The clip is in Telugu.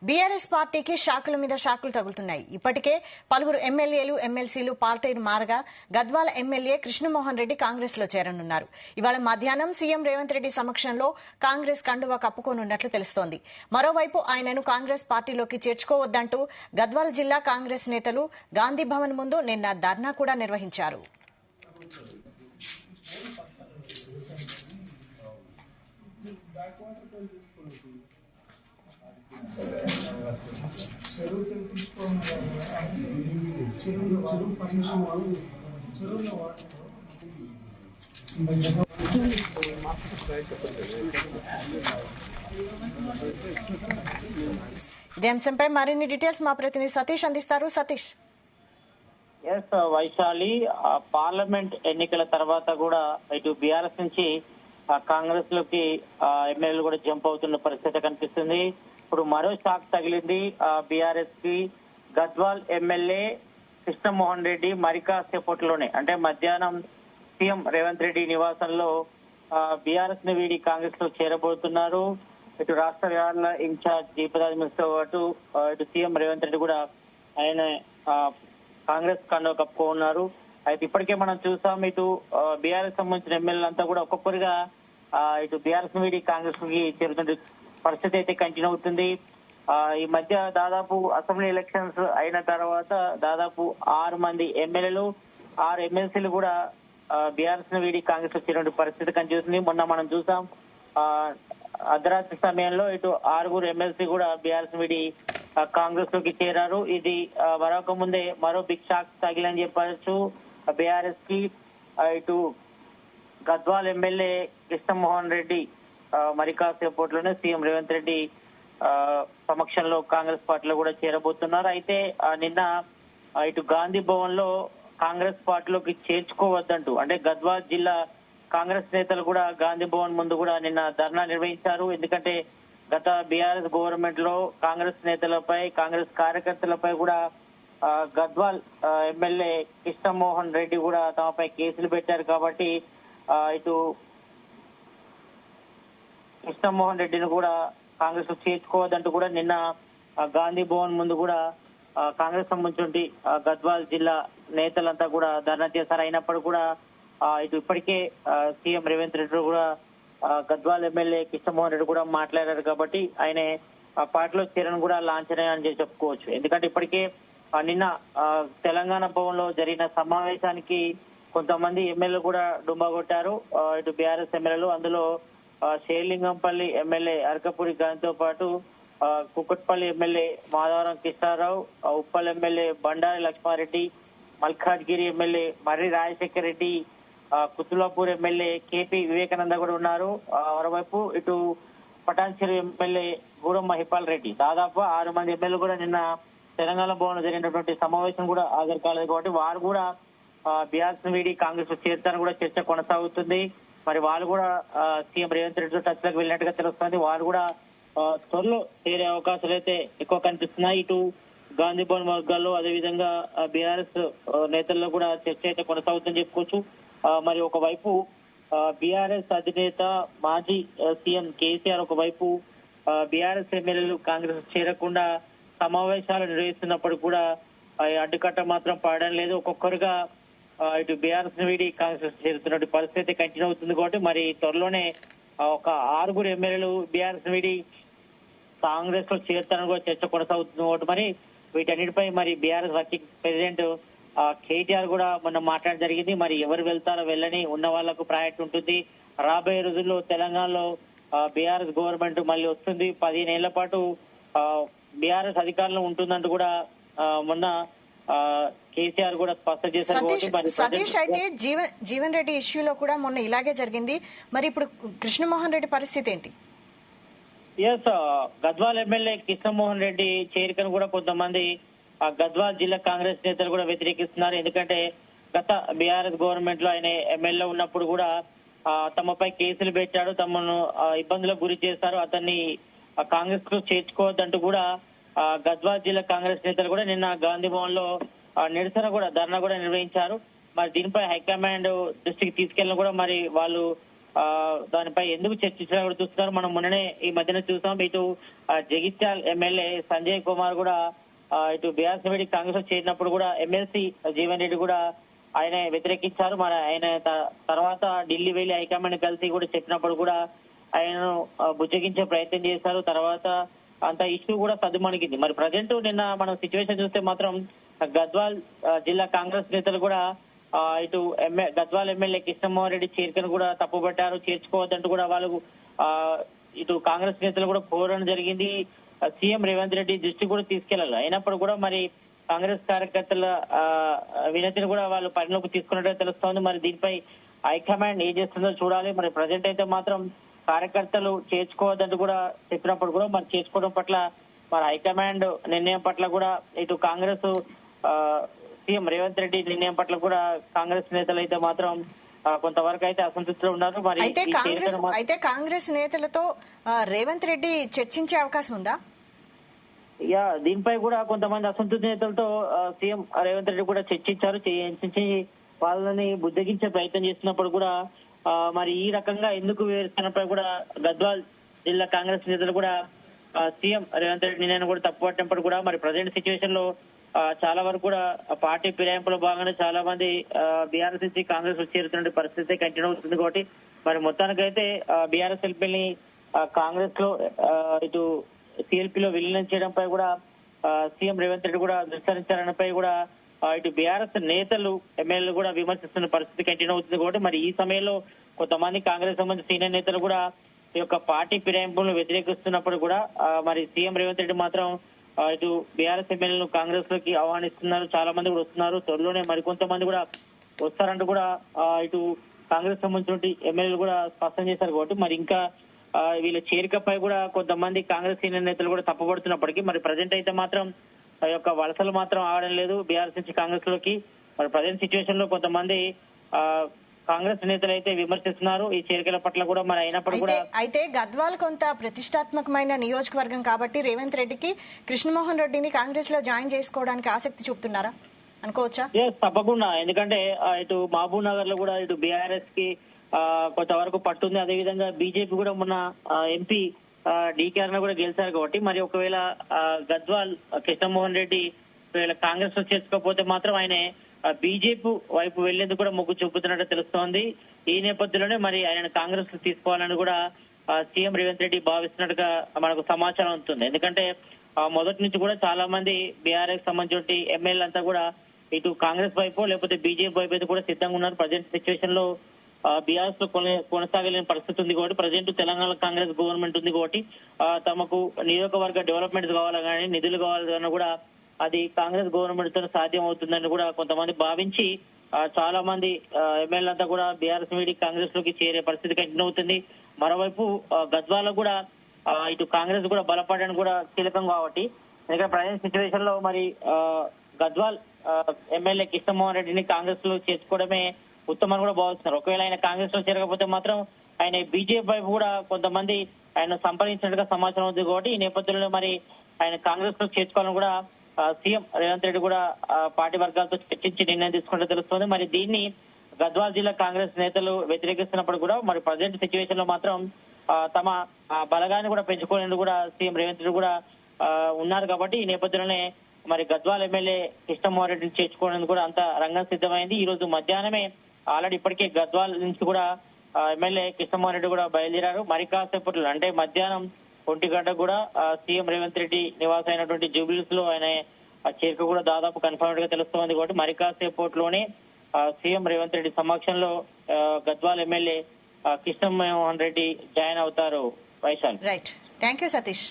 బీఆర్ఎస్ పార్టీకి షాకుల మీద షాకులు తగులుతున్నాయి. ఇప్పటికే పలువురు ఎమ్మెల్యేలు ఎమ్మెల్సీలు పార్టీని మారగా గద్వాల ఎమ్మెల్యే కృష్ణమోహన్ రెడ్డి కాంగ్రెస్ లో చేరనున్నారు. ఇవాళ మధ్యాహ్నం సీఎం రేవంత్ రెడ్డి సమక్షంలో కాంగ్రెస్ కండువా కప్పుకోనున్నట్లు తెలుస్తోంది. మరోవైపు ఆయనను కాంగ్రెస్ పార్టీలోకి చేర్చుకోవద్దంటూ గద్వాల జిల్లా కాంగ్రెస్ నేతలు గాంధీ భవన్ ముందు నిన్న ధర్నా కూడా నిర్వహించారు. ఇదే అంశంపై మరిన్ని డీటెయిల్స్ మా ప్రతినిధి సతీష్ అందిస్తారు. సతీష్. వైశాలి, పార్లమెంట్ ఎన్నికల తర్వాత కూడా ఇటు బీఆర్ఎస్ నుంచి కాంగ్రెస్ లోకి ఎమ్మెల్యేలు కూడా జంప్ అవుతున్న పరిస్థితి కనిపిస్తుంది. ఇప్పుడు మరో షాక్ తగిలింది బీఆర్ఎస్ కి. గద్వాల్ ఎమ్మెల్యే కృష్ణమోహన్ రెడ్డి మరికాసేపట్లోనే అంటే మధ్యాహ్నం సీఎం రేవంత్ రెడ్డి నివాసంలో బీఆర్ఎస్ ని వీడి కాంగ్రెస్ లో చేరబోతున్నారు. ఇటు రాష్ట్ర వ్యవహారాల ఇన్ఛార్జ్ దీపరాజ్ మిశ్రా పాటు ఇటు సీఎం రేవంత్ రెడ్డి కూడా ఆయన కాంగ్రెస్ కండువా కప్పుకున్నారు. అయితే ఇప్పటికే మనం చూసాం ఇటు బీఆర్ఎస్ సంబంధించిన ఎమ్మెల్యేలంతా కూడా ఒక్కొక్కరిగా ఇటు బీఆర్ఎస్ వీడి కాంగ్రెస్ కి చేరుతున్న పరిస్థితి అయితే కంటిన్యూ అవుతుంది. ఈ మధ్య దాదాపు అసెంబ్లీ ఎలక్షన్స్ అయిన తర్వాత దాదాపు 6 మంది ఎమ్మెల్యేలు 6 ఎమ్మెల్సీలు కూడా బీఆర్ఎస్ ని వీడి కాంగ్రెస్ లో చేరిన పరిస్థితి కనిపిస్తుంది. మొన్న మనం చూసాం అర్ధరాత్రి సమయంలో ఇటు 6 ఎమ్మెల్సీ కూడా బీఆర్ఎస్ వీడి కాంగ్రెస్ లోకి చేరారు. ఇది మరొక ముందే మరో బిగ్ షాక్ తగిలని చెప్పచ్చు బీఆర్ఎస్ కి. ఇటు గద్వాల్ ఎమ్మెల్యే కృష్ణమోహన్ రెడ్డి మరి కాసేపట్లోనే సీఎం రేవంత్ రెడ్డి సమక్షంలో కాంగ్రెస్ పార్టీలో కూడా చేరబోతున్నారు. అయితే నిన్న ఇటు గాంధీ భవన్ లో కాంగ్రెస్ పార్టీలోకి చేర్చుకోవద్దంటూ అంటే గద్వాల్ జిల్లా కాంగ్రెస్ నేతలు కూడా గాంధీ భవన్ ముందు కూడా నిన్న ధర్నా నిర్వహించారు. ఎందుకంటే గత బీఆర్ఎస్ గవర్నమెంట్ లో కాంగ్రెస్ నేతలపై కాంగ్రెస్ కార్యకర్తలపై కూడా గద్వాల్ ఎమ్మెల్యే కృష్ణమోహన్ రెడ్డి కూడా తమపై కేసులు పెట్టారు. కాబట్టి ఇటు కృష్ణమోహన్ రెడ్డిని కూడా కాంగ్రెస్ లో చేర్చుకోవద్దంటూ కూడా నిన్న గాంధీ భవన్ ముందు కూడా కాంగ్రెస్ సంబంధించి గద్వాల్ జిల్లా నేతలంతా కూడా ధర్నా చేశారు. అయినప్పుడు కూడా ఇటు ఇప్పటికే సీఎం రేవంత్ రెడ్డి కూడా గద్వాల్ ఎమ్మెల్యే కృష్ణమోహన్ రెడ్డి కూడా మాట్లాడారు. కాబట్టి ఆయన పార్టీలో చేరను కూడా లాంఛనం అని చెప్పుకోవచ్చు. ఎందుకంటే ఇప్పటికే నిన్న తెలంగాణ భవన్ లో జరిగిన సమావేశానికి కొంతమంది ఎమ్మెల్యేలు కూడా డుమ్మా కొట్టారు. ఇటు బీఆర్ఎస్ ఎమ్మెల్యేలు, అందులో శేర్లింగంపల్లి ఎమ్మెల్యే అరకపూడి గాంధీతో పాటు Kukatpally MLA Madhavaram Krishna Rao, Uppal MLA Bandari Lakshma Reddy, Malkajgiri MLA Marri Rajasekhar Reddy, Quthbullapur MLA KP Vivekananda కూడా ఉన్నారు. మరోవైపు ఇటు పటాన్చెరు ఎమ్మెల్యే గూడెం మహిపాల్ రెడ్డి, దాదాపు 6 మంది ఎమ్మెల్యేలు కూడా నిన్న తెలంగాణ భవన్ లో జరిగినటువంటి సమావేశం కూడా హాజరు కాలేదు. కాబట్టి వారు కూడా బీఆర్ఎస్ వీడి కాంగ్రెస్ లో చేరుతారని కూడా చర్చ కొనసాగుతుంది. మరి వాళ్ళు కూడా సీఎం రేవంత్ రెడ్డితో టచ్ లోకి వెళ్ళినట్టుగా తెలుస్తుంది. వారు కూడా త్వరలో చేరే అవకాశాలు అయితే ఎక్కువ కనిపిస్తున్నాయి. ఇటు గాంధీ భవన్ వర్గాల్లో అదేవిధంగా బీఆర్ఎస్ నేతల్లో కూడా చర్చ అయితే కొనసాగుతుందని చెప్పుకోవచ్చు. మరి ఒకవైపు బీఆర్ఎస్ అధినేత మాజీ సీఎం కేసీఆర్ ఒకవైపు బీఆర్ఎస్ ఎమ్మెల్యేలు కాంగ్రెస్ చేరకుండా సమావేశాలు నిర్వహిస్తున్నప్పుడు కూడా అడ్డుకట్ట మాత్రం పడడం లేదు. ఒక్కొక్కరుగా ఇటు బీఆర్ఎస్ వీడి కాంగ్రెస్ చేరుతున్న పరిస్థితి కంటిన్యూ అవుతుంది. కాబట్టి మరి త్వరలోనే ఒక 6 ఎమ్మెల్యేలు బీఆర్ఎస్ వీడి కాంగ్రెస్ లో చేరుతారని కూడా చర్చ కొనసాగుతుంది. కాబట్టి మరి వీటన్నిటిపై మరి బీఆర్ఎస్ వర్కింగ్ ప్రెసిడెంట్ కేటీఆర్ కూడా మొన్న మాట్లాడడం జరిగింది. మరి ఎవరు వెళ్తారో వెళ్ళని, ఉన్న వాళ్లకు ప్రయారిటీ ఉంటుంది. రాబోయే రోజుల్లో తెలంగాణలో బీఆర్ఎస్ గవర్నమెంట్ మళ్ళీ వస్తుంది, 15 ఏళ్ల పాటు బీఆర్ఎస్ అధికారంలో ఉంటుందంటూ కూడా మొన్న కేసీఆర్ కూడా స్పష్టం చేశారు. సతీష్, అయితే జీవన్ రెడ్డి ఇష్యూలో కూడా మొన్న ఇలాగే జరిగింది. మరి ఇప్పుడు కృష్ణమోహన్ రెడ్డి పరిస్థితి ఏంటి? గద్వాల్ ఎమ్మెల్యే కృష్ణమోహన్ రెడ్డి చేరికను కూడా కొంతమంది గద్వాల్ జిల్లా కాంగ్రెస్ నేతలు కూడా వ్యతిరేకిస్తున్నారు. ఎందుకంటే గత బీఆర్ఎస్ గవర్నమెంట్ లో ఆయన ఎమ్మెల్యే ఉన్నప్పుడు కూడా తమపై కేసులు పెట్టాడు, తమను ఇబ్బందులకు గురి చేశారు, అతన్ని కాంగ్రెస్ లో చేర్చుకోవద్దంటూ కూడా గద్వాల్ జిల్లా కాంగ్రెస్ నేతలు కూడా నిన్న గాంధీ భవన్ లో నిరసన కూడా ధర్నా కూడా నిర్వహించారు. మరి దీనిపై హైకమాండ్ దృష్టికి తీసుకెళ్ళిన కూడా మరి వాళ్ళు దానిపై ఎందుకు చర్చించాలని చూస్తున్నారు. మనం మొన్ననే ఈ మధ్యన చూసాం. ఇటు జగిత్యాల ఎమ్మెల్యే సంజయ్ కుమార్ కూడా ఇటు బీఆర్ఎస్ రెడ్డి కాంగ్రెస్ లో చేరినప్పుడు కూడా ఎమ్మెల్సీ జీవన్ రెడ్డి కూడా ఆయన వ్యతిరేకించారు. మరి ఆయన తర్వాత ఢిల్లీ వెళ్లి హైకమాండ్ కలిసి కూడా చెప్పినప్పుడు కూడా ఆయనను బుజ్జగించే ప్రయత్నం చేశారు. తర్వాత అంత ఇష్యూ కూడా సద్దుమణిగింది. మరి ప్రజెంట్ నిన్న మనం సిచ్యువేషన్ చూస్తే మాత్రం గద్వాల్ జిల్లా కాంగ్రెస్ నేతలు కూడా ఇటు గద్వాల్ ఎమ్మెల్యే కృష్ణమోహన్ రెడ్డి చేరికను కూడా తప్పుపట్టారు. చేర్చుకోవద్దంటూ కూడా వాళ్ళు ఇటు కాంగ్రెస్ నేతలు కూడా కోరడం జరిగింది. సీఎం రేవంత్ రెడ్డి దృష్టి కూడా తీసుకెళ్లాలి. అయినప్పుడు కూడా మరి కాంగ్రెస్ కార్యకర్తల వినతిని కూడా వాళ్ళు పరిగణలోకి తీసుకున్నట్టుగా తెలుస్తోంది. మరి దీనిపై హైకమాండ్ ఏం చేస్తుందో చూడాలి. మరి ప్రజెంట్ అయితే మాత్రం కార్యకర్తలు చేర్చుకోవద్దంటూ కూడా చెప్పినప్పుడు కూడా మరి చేర్చుకోవడం పట్ల మరి హైకమాండ్ నిర్ణయం పట్ల కూడా ఇటు కాంగ్రెస్ సీఎం రేవంత్ రెడ్డి నిర్ణయం పట్ల కూడా కాంగ్రెస్ నేతలు అయితే మాత్రం కొంతవరకు అయితే అసంతృప్తిలో ఉన్నారు. మరి అయితే కాంగ్రెస్ నేతలతో రేవంత్ రెడ్డి చర్చించే అవకాశం ఉందా? దీనిపై కూడా కొంతమంది అసంతృప్తి నేతలతో సీఎం రేవంత్ రెడ్డి కూడా చర్చించి వాళ్ళని బుద్ధగించే ప్రయత్నం చేస్తున్నప్పుడు కూడా మరి ఈ రకంగా ఎందుకు వివరిస్తున్నపై కూడా గద్వాల్ జిల్లా కాంగ్రెస్ నేతలు కూడా సీఎం రేవంత్ రెడ్డి నిర్ణయాన్ని కూడా తప్పుపట్టినప్పుడు కూడా మరి ప్రజెంట్ సిచ్యువేషన్ లో చాలా వరకు కూడా పార్టీ ఫిరాయింపులో భాగంగా చాలా మంది బీఆర్ఎస్ నుంచి కాంగ్రెస్ చేరుతున్న పరిస్థితి కంటిన్యూ అవుతుంది. కాబట్టి మరి మొత్తానికైతే బీఆర్ఎస్ ఎల్పీని కాంగ్రెస్ లో ఇటు సిఎల్పీలో విలీనం చేయడంపై కూడా సీఎం రేవంత్ రెడ్డి కూడా విస్తరించాలనిపై కూడా ఇటు బీఆర్ఎస్ నేతలు ఎమ్మెల్యేలు కూడా విమర్శిస్తున్న పరిస్థితి కంటిన్యూ అవుతుంది. కాబట్టి మరి ఈ సమయంలో కొంతమంది కాంగ్రెస్ సంబంధించిన సీనియర్ నేతలు కూడా ఈ యొక్క పార్టీ ఫిరాయింపులను వ్యతిరేకిస్తున్నప్పుడు కూడా మరి సీఎం రేవంత్ రెడ్డి మాత్రం ఇటు బీఆర్ఎస్ ఎమ్మెల్యేలను కాంగ్రెస్ లోకి ఆహ్వానిస్తున్నారు. చాలా మంది కూడా వస్తున్నారు. త్వరలోనే మరికొంతమంది కూడా వస్తారంటూ కూడా ఇటు కాంగ్రెస్ సంబంధించిన ఎమ్మెల్యేలు కూడా స్పష్టం చేశారు. కాబట్టి మరి ఇంకా వీళ్ళ చేరికపై కూడా కొంతమంది కాంగ్రెస్ సీనియర్ నేతలు కూడా తప్పుపడుతున్నప్పటికీ మరి ప్రజెంట్ అయితే మాత్రం ఆ యొక్క వలసలు మాత్రం ఆవడం లేదు బీఆర్ఎస్ నుంచి కాంగ్రెస్ లోకి. మరి ప్రజెంట్ సిచ్యువేషన్ లో కొంతమంది కాంగ్రెస్ నేతలు అయితే విమర్శిస్తున్నారు ఈ చేరికల పట్ల కూడా. మరి అయినప్పుడు కూడా అయితే గద్వాల్ కొంత ప్రతిష్టాత్మకమైన నియోజకవర్గం కాబట్టి రేవంత్ రెడ్డికి కృష్ణమోహన్ రెడ్డిని కాంగ్రెస్ లో జాయిన్ చేసుకోవడానికి ఆసక్తి చూపుతున్నారా అనుకోవచ్చా? తప్పకుండా. ఎందుకంటే ఇటు మహబూబ్ నగర్ లో కూడా ఇటు బీఆర్ఎస్ కి కొంతవరకు పట్టుంది. అదేవిధంగా బీజేపీ కూడా మొన్న ఎంపీ డీకేఆర్ కూడా గెలిచారు. కాబట్టి మరి ఒకవేళ గద్వాల్ కృష్ణమోహన్ రెడ్డి ఒకవేళ కాంగ్రెస్ లో చేర్చుకోకపోతే మాత్రం ఆయన బీజేపీ వైపు వెళ్లేందుకు కూడా మొగ్గు చూపుతున్నట్టు తెలుస్తోంది. ఈ నేపథ్యంలోనే మరి ఆయన కాంగ్రెస్ లో తీసుకోవాలని కూడా సీఎం రేవంత్ రెడ్డి భావిస్తున్నట్టుగా మనకు సమాచారం ఉంటుంది. ఎందుకంటే మొదటి నుంచి కూడా చాలా మంది బీఆర్ఎస్ సంబంధించిన ఎమ్మెల్యేలు అంతా కూడా ఇటు కాంగ్రెస్ వైపు లేకపోతే బీజేపీ వైపు అయితే కూడా సిద్ధంగా ఉన్నారు. ప్రజెంట్ సిచ్యువేషన్ లో బీఆర్ఎస్ లో కొనసాగలేని పరిస్థితి ఉంది. కాబట్టి ప్రజెంట్ తెలంగాణ కాంగ్రెస్ గవర్నమెంట్ ఉంది. కాబట్టి తమకు నియోజకవర్గ డెవలప్మెంట్ కావాలి కానీ నిధులు కావాలన్నా కూడా అది కాంగ్రెస్ గవర్నమెంట్ తో సాధ్యం అవుతుందని కూడా కొంతమంది భావించి చాలా మంది ఎమ్మెల్యేలంతా కూడా బీఆర్ఎస్ వీడి కాంగ్రెస్ లోకి చేరే పరిస్థితి కంటిన్యూ అవుతుంది. మరోవైపు గద్వాల కూడా ఇటు కాంగ్రెస్ కూడా బలపడడానికి కూడా కీలకం కాబట్టి ఇక్కడ ప్రజెంట్ సిచ్యువేషన్ లో మరి గద్వాల్ ఎమ్మెల్యే కృష్ణమోహన్ రెడ్డిని కాంగ్రెస్ లో చేర్చుకోవడమే ఉత్తమని కూడా భావిస్తున్నారు. ఒకవేళ ఆయన కాంగ్రెస్ లో చేరకపోతే మాత్రం ఆయన బీజేపీ వైపు కూడా కొంతమంది ఆయన సంప్రదించినట్టుగా సమాచారం ఉంది. కాబట్టి ఈ నేపథ్యంలో మరి ఆయన కాంగ్రెస్ లో చేర్చుకోవాలని కూడా సీఎం రేవంత్ రెడ్డి కూడా పార్టీ వర్గాలతో చర్చించి నిర్ణయం తీసుకుంటే తెలుస్తుంది. మరి దీన్ని గద్వాల్ జిల్లా కాంగ్రెస్ నేతలు వ్యతిరేకిస్తున్నప్పుడు కూడా మరి ప్రజెంట్ సిచ్యువేషన్ లో మాత్రం తమ బలగాన్ని కూడా పెంచుకోవాలని కూడా సీఎం రేవంత్ రెడ్డి కూడా ఉన్నారు. కాబట్టి ఈ నేపథ్యంలోనే మరి గద్వాల్ ఎమ్మెల్యే కృష్ణమోహన్ రెడ్డిని చేర్చుకోవడానికి కూడా అంత రంగం సిద్ధమైంది. ఈ రోజు మధ్యాహ్నమే ఆల్రెడీ ఇప్పటికే గద్వాల్ నుంచి కూడా ఎమ్మెల్యే కృష్ణమోహన్ రెడ్డి కూడా బయలుదేరారు. మరి కాసేపట్లో అంటే మధ్యాహ్నం 1 గంటకు కూడా సీఎం రేవంత్ రెడ్డి నివాసం అయినటువంటి జూబ్లీస్ లో ఆయన చేరిక కూడా దాదాపు కన్ఫర్మ్ గా తెలుస్తోంది. కాబట్టి మరి కాసేపట్లోనే సీఎం రేవంత్ రెడ్డి సమక్షంలో గద్వాల్ ఎమ్మెల్యే కృష్ణమోహన్ రెడ్డి జాయిన్ అవుతారు. Vaishal. Right. Thank you Satish.